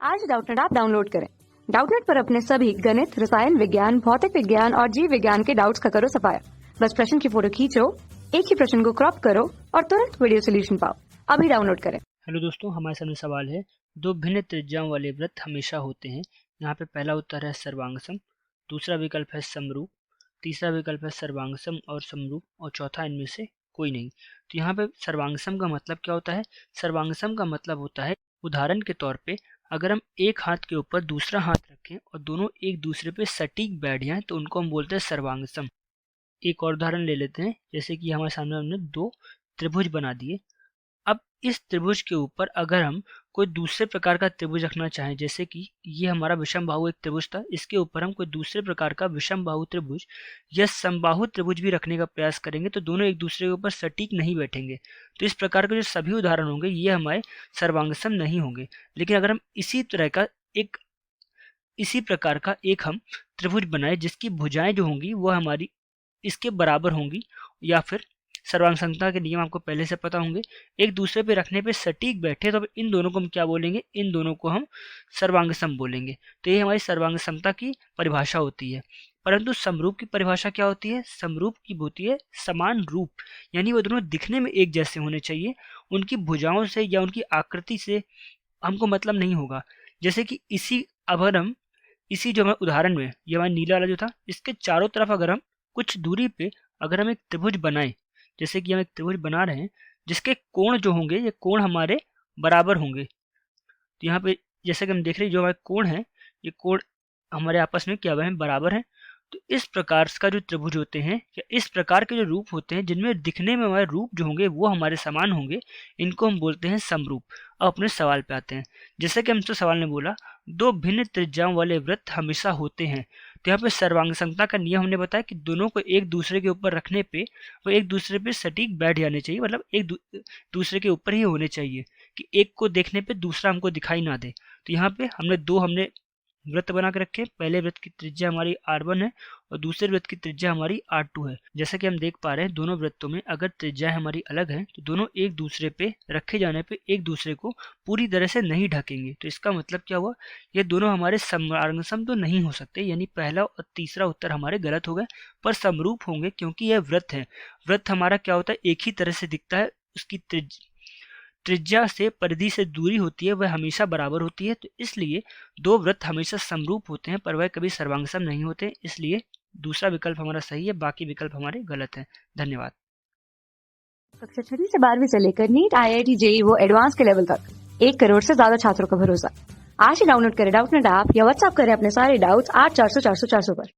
आज Doubtnut app download करें। Doubtnut पर अपने सभी गणित, रसायन विज्ञान, भौतिक विज्ञान और जीव विज्ञान के डाउट्स का करो सफाया। बस प्रश्न की फोटो खींचो, एक ही प्रश्न को क्रॉप करो और तुरंत वीडियो सोल्यूशन पाओ। अभी डाउनलोड करें। हेलो दोस्तों, हमारे सामने सवाल है, दो भिन्न त्रिज्याओं वाले वृत्त हमेशा होते हैं। यहाँ पे पहला उत्तर है सर्वांगसम, दूसरा विकल्प है समरूप, तीसरा विकल्प है सर्वांगसम और समरूप और चौथा इनमें से कोई नहीं। तो यहाँ पे सर्वांगसम का मतलब क्या होता है? सर्वांगसम का मतलब होता है, उदाहरण के तौर पे अगर हम एक हाथ के ऊपर दूसरा हाथ रखें और दोनों एक दूसरे पे सटीक बैठ जाएं तो उनको हम बोलते हैं सर्वांगसम। एक और उदाहरण ले लेते हैं, जैसे कि हमारे सामने हमने दो त्रिभुज बना दिए। अब इस त्रिभुज के ऊपर अगर हम कोई दूसरे प्रकार का त्रिभुज रखना चाहें, जैसे कि ये हमारा विषमबाहु एक त्रिभुज था, इसके ऊपर हम कोई दूसरे प्रकार का विषमबाहु त्रिभुज या समबाहु त्रिभुज भी रखने का प्रयास करेंगे तो दोनों एक दूसरे के ऊपर सटीक नहीं बैठेंगे। तो इस प्रकार के जो सभी उदाहरण होंगे ये हमारे सर्वांगसम नहीं होंगे। लेकिन अगर हम इसी प्रकार का एक हम त्रिभुज बनाए जिसकी भुजाएं जो होंगी वो हमारी इसके बराबर होंगी, या फिर सर्वांगसमता के नियम आपको पहले से पता होंगे, एक दूसरे पे रखने पे सटीक बैठे, तो अब इन दोनों को हम क्या बोलेंगे? इन दोनों को हम सर्वांगसम बोलेंगे। तो ये हमारी सर्वांगसमता की परिभाषा होती है। परंतु समरूप की परिभाषा क्या होती है? समरूप की होती है समान रूप, यानी वो दोनों दिखने में एक जैसे होने चाहिए, उनकी भुजाओं से या उनकी आकृति से हमको मतलब नहीं होगा। जैसे कि इसी जो हमारे उदाहरण में ये हमारा नीला वाला जो था, इसके चारों तरफ अगर हम कुछ दूरी पे अगर हम एक त्रिभुज बनाए, जैसे कि हम एक त्रिभुज बना रहे हैं जिसके कोण जो होंगे ये कोण हमारे बराबर होंगे। तो यहाँ पे जैसे कि हम देख रहे हैं जो हमारे कोण है ये कोण हमारे आपस में क्या हुआ है? बराबर है। तो इस प्रकार का जो त्रिभुज होते हैं या इस प्रकार के जो रूप होते हैं जिनमें दिखने में हमारे रूप जो होंगे वो हमारे समान होंगे, इनको हम बोलते हैं समरूप। अब अपने सवाल पे आते हैं। जैसे कि हमसे सवाल ने बोला, दो भिन्न त्रिज्याओं वाले वृत्त हमेशा होते हैं। तो यहाँ पे सर्वांगसमता का नियम हमने बताया कि दोनों को एक दूसरे के ऊपर रखने पे वो एक दूसरे पे सटीक बैठ जाने चाहिए, मतलब दूसरे के ऊपर ही होने चाहिए कि एक को देखने पे दूसरा हमको दिखाई ना दे। तो यहाँ पे हमने वृत्त बना के रखे। पहले वृत्त की त्रिज्या हमारी r1 है और दूसरे वृत्त की त्रिज्या हमारी r2 है। जैसा कि हम देख पा रहे हैं दोनों वृत्तों में अगर त्रिज्या हमारी अलग है तो दोनों एक दूसरे पे रखे जाने पे एक दूसरे को पूरी तरह से नहीं ढकेंगे। तो इसका मतलब क्या हुआ? ये दोनों हमारे समसम तो नहीं हो सकते, यानी पहला और तीसरा उत्तर हमारे गलत हो गए, पर समरूप होंगे क्योंकि यह वृत्त है। वृत्त हमारा क्या होता है? एक ही तरह से दिखता है, उसकी त्रिज्या से परिधि से दूरी होती है वह हमेशा बराबर होती है। तो इसलिए दो वृत्त हमेशा समरूप होते हैं पर वह कभी सर्वांगसम नहीं होते। इसलिए दूसरा विकल्प हमारा सही है, बाकी विकल्प हमारे गलत हैं। धन्यवाद। कक्षा 6 से 12वीं से लेकर नीट, IIT, JEE वो एडवांस के लेवल तक 1 करोड़ से ज्यादा छात्रों का भरोसा। आज ही डाउनलोड करें डाउटनेट ऐप या व्हाट्सएप करें अपने सारे डाउट्स 8400 400 400 पर।